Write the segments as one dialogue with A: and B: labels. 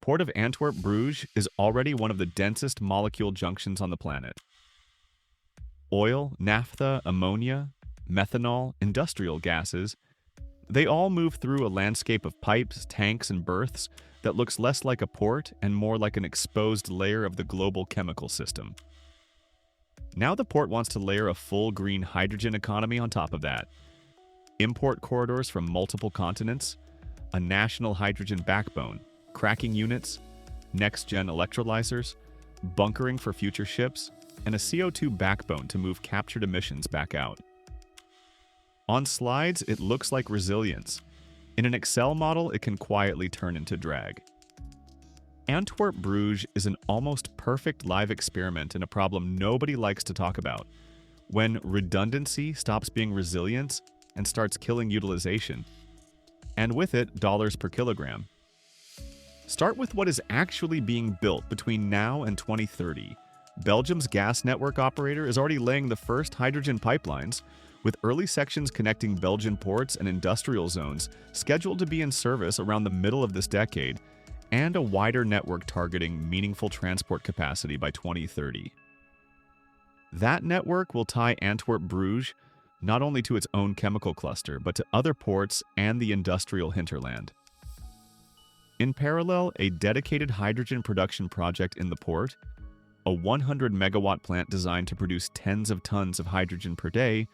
A: Port of Antwerp-Bruges is already one of the densest molecule junctions on the planet. Oil, naphtha, ammonia, methanol, industrial gases, they all move through a landscape of pipes, tanks, and berths that looks less like a port and more like an exposed layer of the global chemical system. Now the port wants to layer a full green hydrogen economy on top of that. Import corridors from multiple continents, a national hydrogen backbone, cracking units, next-gen electrolyzers, bunkering for future ships, and a CO2 backbone to move captured emissions back out. On slides, it looks like resilience. In an Excel model, it can quietly turn into drag. Antwerp-Bruges is an almost perfect live experiment in a problem nobody likes to talk about. When redundancy stops being resilience and starts killing utilization, and with it, dollars per kilogram. Start with what is actually being built between now and 2030. Belgium's gas network operator is already laying the first hydrogen pipelines, with early sections connecting Belgian ports and industrial zones scheduled to be in service around the middle of this decade, and a wider network targeting meaningful transport capacity by 2030. That network will tie Antwerp-Bruges not only to its own chemical cluster, but to other ports and the industrial hinterland. In parallel, a dedicated hydrogen production project in the port, a 100-megawatt plant designed to produce tens of tons of hydrogen per day,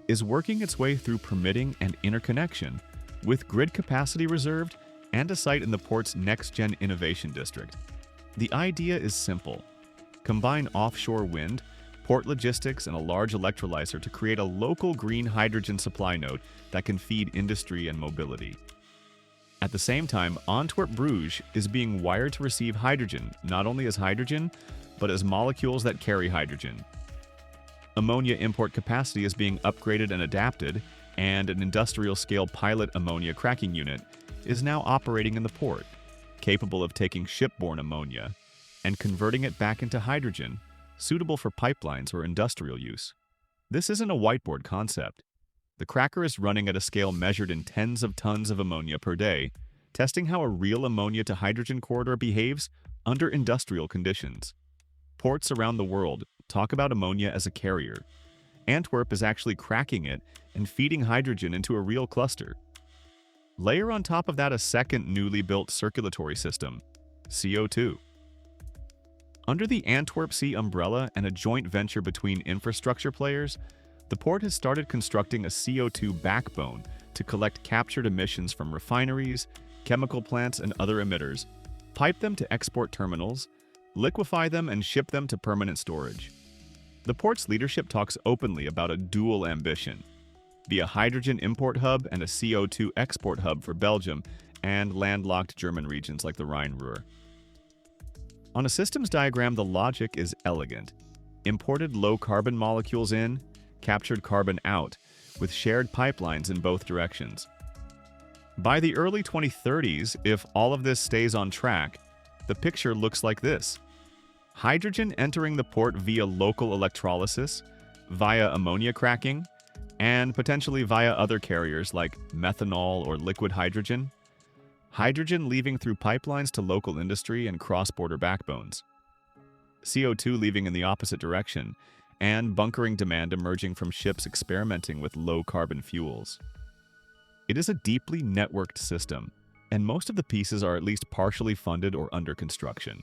A: is working its way through permitting and interconnection, with grid capacity reserved and a site in the port's next-gen innovation district. The idea is simple. Combine offshore wind, port logistics, and a large electrolyzer to create a local green hydrogen supply node that can feed industry and mobility. At the same time, Antwerp-Bruges is being wired to receive hydrogen, not only as hydrogen, but as molecules that carry hydrogen. Ammonia import capacity is being upgraded and adapted, and an industrial-scale pilot ammonia cracking unit is now operating in the port, capable of taking shipborne ammonia and converting it back into hydrogen, suitable for pipelines or industrial use. This isn't a whiteboard concept. The cracker is running at a scale measured in tens of tons of ammonia per day, testing how a real ammonia to hydrogen corridor behaves under industrial conditions. Ports around the world talk about ammonia as a carrier. Antwerp is actually cracking it and feeding hydrogen into a real cluster. Layer on top of that a second newly built circulatory system, CO2. Under the Antwerp Sea umbrella and a joint venture between infrastructure players, the port has started constructing a CO2 backbone to collect captured emissions from refineries, chemical plants, and other emitters, pipe them to export terminals, liquefy them, and ship them to permanent storage. The port's leadership talks openly about a dual ambition: be a hydrogen import hub and a CO2 export hub for Belgium and landlocked German regions like the Rhine-Ruhr. On a systems diagram, the logic is elegant. Imported low-carbon molecules in, captured carbon out, with shared pipelines in both directions. By the early 2030s, if all of this stays on track, the picture looks like this: hydrogen entering the port via local electrolysis, via ammonia cracking, and potentially via other carriers like methanol or liquid hydrogen. Hydrogen leaving through pipelines to local industry and cross-border backbones. CO2 leaving in the opposite direction, and bunkering demand emerging from ships experimenting with low-carbon fuels. It is a deeply networked system, and most of the pieces are at least partially funded or under construction.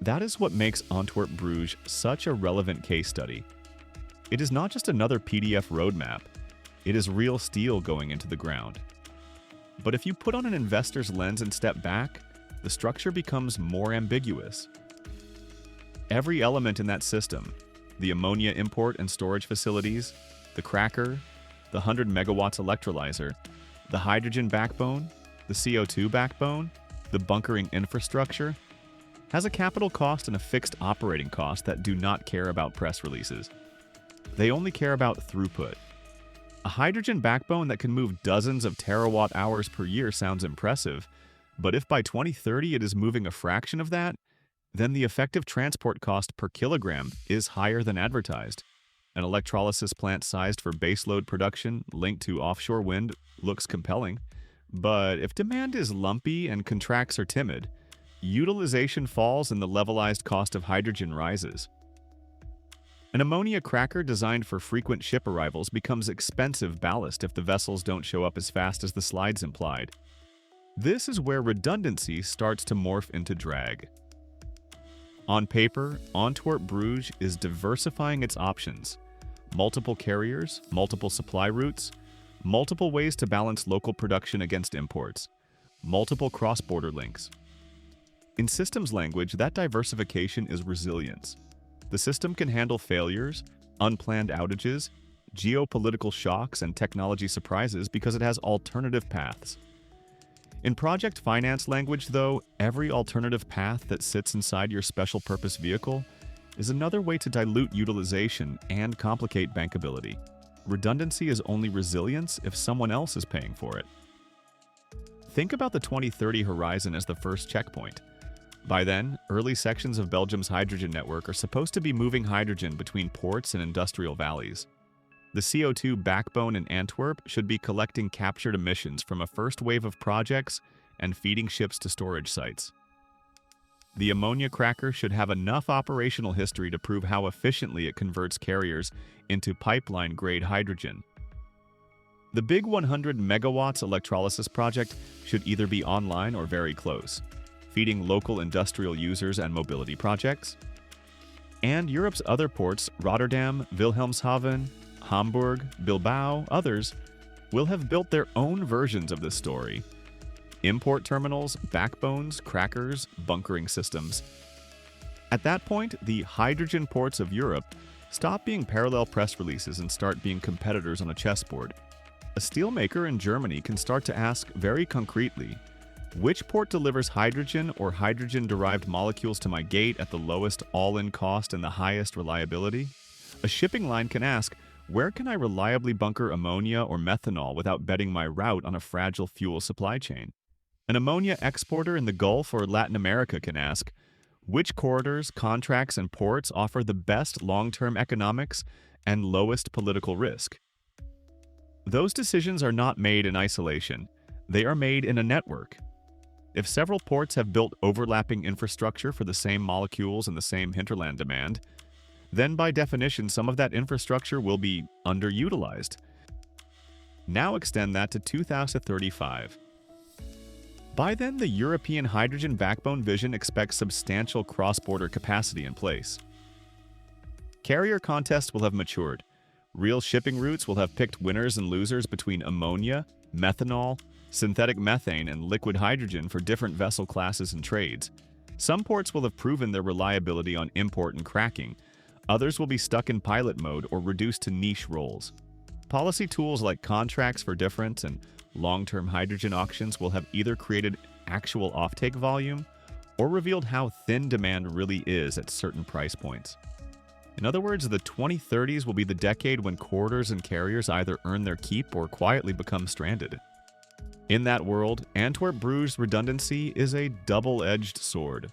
A: That is what makes Antwerp-Bruges such a relevant case study. It is not just another PDF roadmap, it is real steel going into the ground. But if you put on an investor's lens and step back, the structure becomes more ambiguous. Every element in that system, the ammonia import and storage facilities, the cracker, the 100 megawatts electrolyzer, the hydrogen backbone, the CO2 backbone, the bunkering infrastructure, has a capital cost and a fixed operating cost that do not care about press releases. They only care about throughput. A hydrogen backbone that can move dozens of terawatt hours per year sounds impressive, but if by 2030 it is moving a fraction of that, then the effective transport cost per kilogram is higher than advertised. An electrolysis plant sized for baseload production linked to offshore wind looks compelling, but if demand is lumpy and contracts are timid, utilization falls and the levelized cost of hydrogen rises. An ammonia cracker designed for frequent ship arrivals becomes expensive ballast if the vessels don't show up as fast as the slides implied. This is where redundancy starts to morph into drag. On paper, Antwerp-Bruges is diversifying its options. Multiple carriers, multiple supply routes, multiple ways to balance local production against imports, multiple cross-border links. In systems language, that diversification is resilience. The system can handle failures, unplanned outages, geopolitical shocks, and technology surprises because it has alternative paths. In project finance language, though, every alternative path that sits inside your special purpose vehicle is another way to dilute utilization and complicate bankability. Redundancy is only resilience if someone else is paying for it. Think about the 2030 horizon as the first checkpoint. By then, early sections of Belgium's hydrogen network are supposed to be moving hydrogen between ports and industrial valleys. The CO2 backbone in Antwerp should be collecting captured emissions from a first wave of projects and feeding ships to storage sites. The ammonia cracker should have enough operational history to prove how efficiently it converts carriers into pipeline-grade hydrogen. The big 100 megawatts electrolysis project should either be online or very close, feeding local industrial users and mobility projects. And Europe's other ports, Rotterdam, Wilhelmshaven, Hamburg, Bilbao, others, will have built their own versions of this story. Import terminals, backbones, crackers, bunkering systems. At that point, the hydrogen ports of Europe stop being parallel press releases and start being competitors on a chessboard. A steelmaker in Germany can start to ask very concretely, which port delivers hydrogen or hydrogen-derived molecules to my gate at the lowest all-in cost and the highest reliability? A shipping line can ask, where can I reliably bunker ammonia or methanol without betting my route on a fragile fuel supply chain? An ammonia exporter in the Gulf or Latin America can ask, which corridors, contracts, and ports offer the best long-term economics and lowest political risk? Those decisions are not made in isolation. They are made in a network. If several ports have built overlapping infrastructure for the same molecules and the same hinterland demand, then by definition some of that infrastructure will be underutilized. Now extend that to 2035. By then, the European hydrogen backbone vision expects substantial cross-border capacity in place. Carrier contests will have matured. Real shipping routes will have picked winners and losers between ammonia, methanol, synthetic methane, and liquid hydrogen for different vessel classes and trades. Some ports will have proven their reliability on import and cracking. Others will be stuck in pilot mode or reduced to niche roles. Policy tools like contracts for difference and long-term hydrogen auctions will have either created actual offtake volume or revealed how thin demand really is at certain price points. In other words, the 2030s will be the decade when corridors and carriers either earn their keep or quietly become stranded. In that world, Antwerp-Bruges redundancy is a double-edged sword.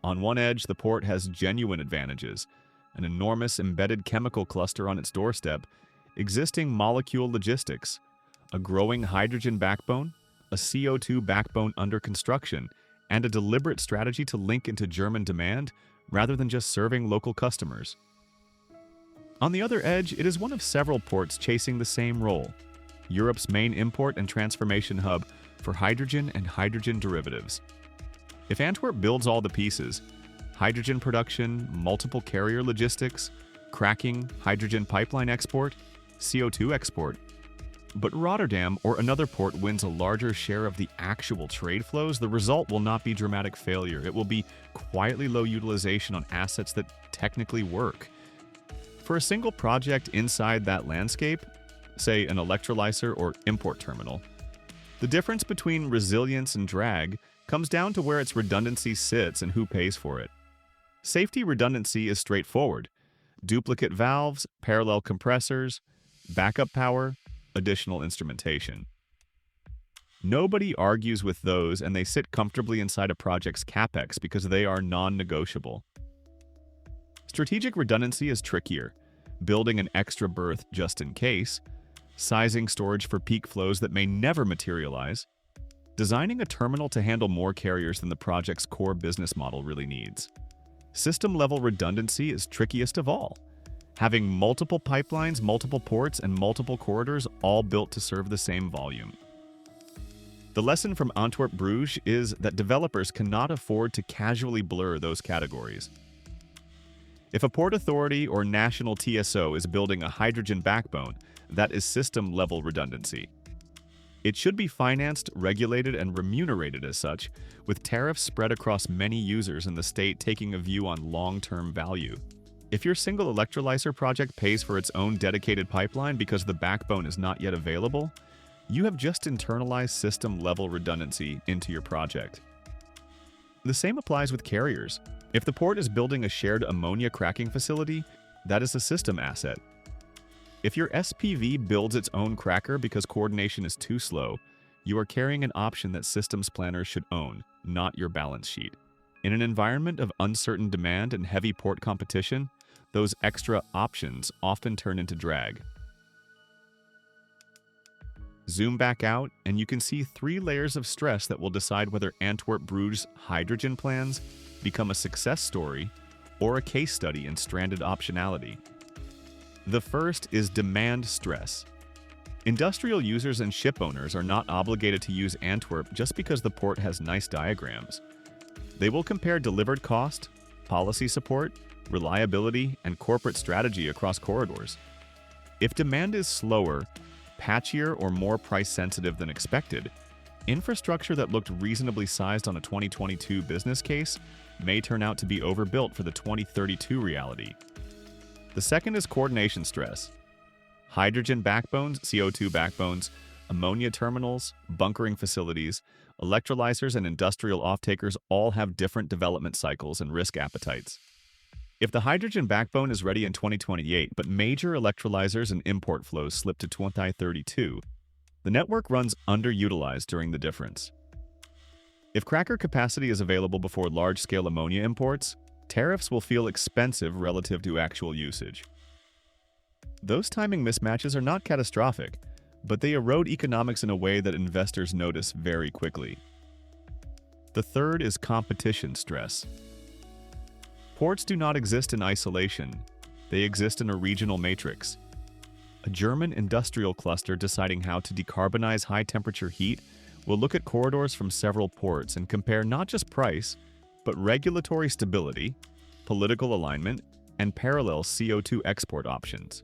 A: On one edge, the port has genuine advantages, an enormous embedded chemical cluster on its doorstep, existing molecule logistics, a growing hydrogen backbone, a CO2 backbone under construction, and a deliberate strategy to link into German demand rather than just serving local customers. On the other edge, it is one of several ports chasing the same role, Europe's main import and transformation hub for hydrogen and hydrogen derivatives. If Antwerp builds all the pieces, hydrogen production, multiple carrier logistics, cracking, hydrogen pipeline export, CO2 export, but Rotterdam or another port wins a larger share of the actual trade flows, the result will not be dramatic failure. It will be quietly low utilization on assets that technically work. For a single project inside that landscape, say an electrolyzer or import terminal, the difference between resilience and drag comes down to where its redundancy sits and who pays for it. Safety redundancy is straightforward. Duplicate valves, parallel compressors, backup power, additional instrumentation. Nobody argues with those, and they sit comfortably inside a project's capex because they are non-negotiable. Strategic redundancy is trickier, building an extra berth just in case, sizing storage for peak flows that may never materialize, designing a terminal to handle more carriers than the project's core business model really needs. System-level redundancy is trickiest of all, having multiple pipelines, multiple ports, and multiple corridors all built to serve the same volume. The lesson from Antwerp-Bruges is that developers cannot afford to casually blur those categories. If a port authority or national TSO is building a hydrogen backbone, that is system-level redundancy. It should be financed, regulated, and remunerated as such, with tariffs spread across many users and the state taking a view on long-term value. If your single electrolyzer project pays for its own dedicated pipeline because the backbone is not yet available, you have just internalized system-level redundancy into your project. The same applies with carriers. If the port is building a shared ammonia cracking facility, that is a system asset. If your SPV builds its own cracker because coordination is too slow, you are carrying an option that systems planners should own, not your balance sheet. In an environment of uncertain demand and heavy port competition, those extra options often turn into drag. Zoom back out, and you can see 3 layers of stress that will decide whether Antwerp-Bruges hydrogen plans become a success story or a case study in stranded optionality. The first is demand stress. Industrial users and ship owners are not obligated to use Antwerp just because the port has nice diagrams. They will compare delivered cost, policy support, reliability, and corporate strategy across corridors. If demand is slower, patchier, or more price-sensitive than expected, infrastructure that looked reasonably sized on a 2022 business case may turn out to be overbuilt for the 2032 reality. The second is coordination stress. Hydrogen backbones, CO2 backbones, ammonia terminals, bunkering facilities, electrolyzers, and industrial off-takers all have different development cycles and risk appetites. If the hydrogen backbone is ready in 2028, but major electrolyzers and import flows slip to 2032, the network runs underutilized during the difference. If cracker capacity is available before large-scale ammonia imports, tariffs will feel expensive relative to actual usage. Those timing mismatches are not catastrophic, but they erode economics in a way that investors notice very quickly. The third is competition stress. Ports do not exist in isolation. They exist in a regional matrix. A German industrial cluster deciding how to decarbonize high-temperature heat will look at corridors from several ports and compare not just price, but regulatory stability, political alignment, and parallel CO2 export options.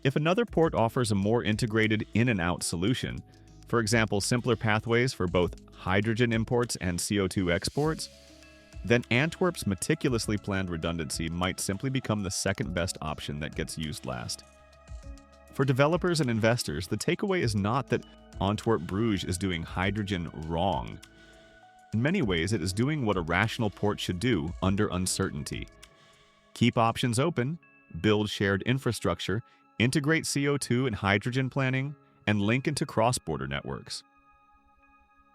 A: If another port offers a more integrated in and out solution, for example, simpler pathways for both hydrogen imports and CO2 exports, then Antwerp's meticulously planned redundancy might simply become the second best option that gets used last. For developers and investors, the takeaway is not that Antwerp-Bruges is doing hydrogen wrong. In many ways, it is doing what a rational port should do under uncertainty. Keep options open, build shared infrastructure, integrate CO2 and hydrogen planning, and link into cross-border networks.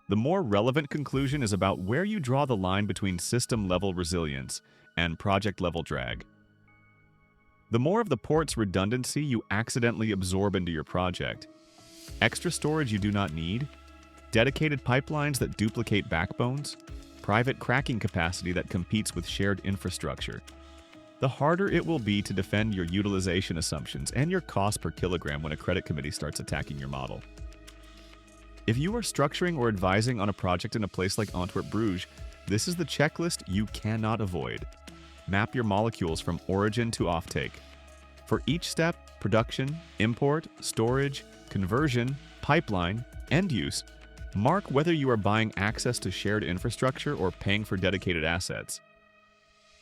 A: The more relevant conclusion is about where you draw the line between system-level resilience and project-level drag. The more of the port's redundancy you accidentally absorb into your project, extra storage you do not need, dedicated pipelines that duplicate backbones, private cracking capacity that competes with shared infrastructure, the harder it will be to defend your utilization assumptions and your cost per kilogram when a credit committee starts attacking your model. If you are structuring or advising on a project in a place like Antwerp-Bruges, this is the checklist you cannot avoid. Map your molecules from origin to offtake. For each step, production, import, storage, conversion, pipeline, end use, mark whether you are buying access to shared infrastructure or paying for dedicated assets.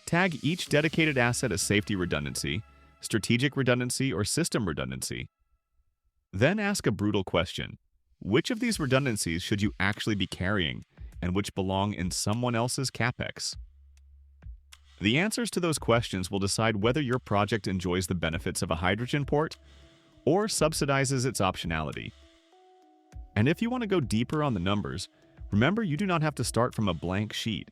A: Tag each dedicated asset as safety redundancy, strategic redundancy, or system redundancy. Then ask a brutal question. Which of these redundancies should you actually be carrying, and which belong in someone else's CapEx? The answers to those questions will decide whether your project enjoys the benefits of a hydrogen port or subsidizes its optionality. And if you want to go deeper on the numbers, remember you do not have to start from a blank sheet.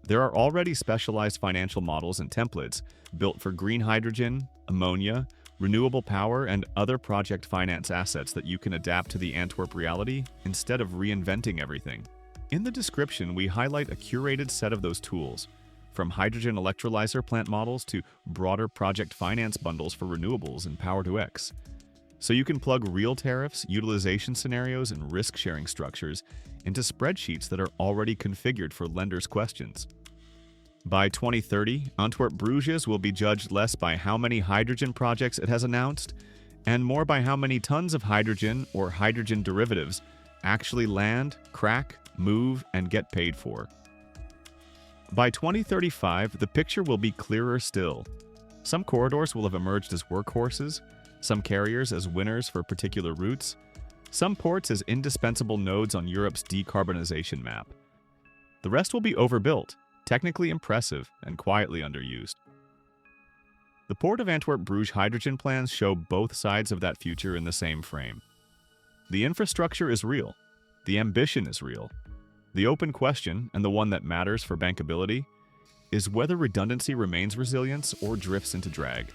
A: There are already specialized financial models and templates built for green hydrogen, ammonia, renewable power, and other project finance assets that you can adapt to the Antwerp reality instead of reinventing everything. In the description, we highlight a curated set of those tools, from hydrogen electrolyzer plant models to broader project finance bundles for renewables and Power-to-X. So you can plug real tariffs, utilization scenarios, and risk-sharing structures into spreadsheets that are already configured for lenders' questions. By 2030, Antwerp-Bruges will be judged less by how many hydrogen projects it has announced, and more by how many tons of hydrogen or hydrogen derivatives actually land, crack, move, and get paid for. By 2035, the picture will be clearer still. Some corridors will have emerged as workhorses, some carriers as winners for particular routes, some ports as indispensable nodes on Europe's decarbonization map. The rest will be overbuilt, technically impressive, and quietly underused. The Port of Antwerp-Bruges hydrogen plans show both sides of that future in the same frame. The infrastructure is real. The ambition is real. The open question, and the one that matters for bankability, is whether redundancy remains resilience or drifts into drag.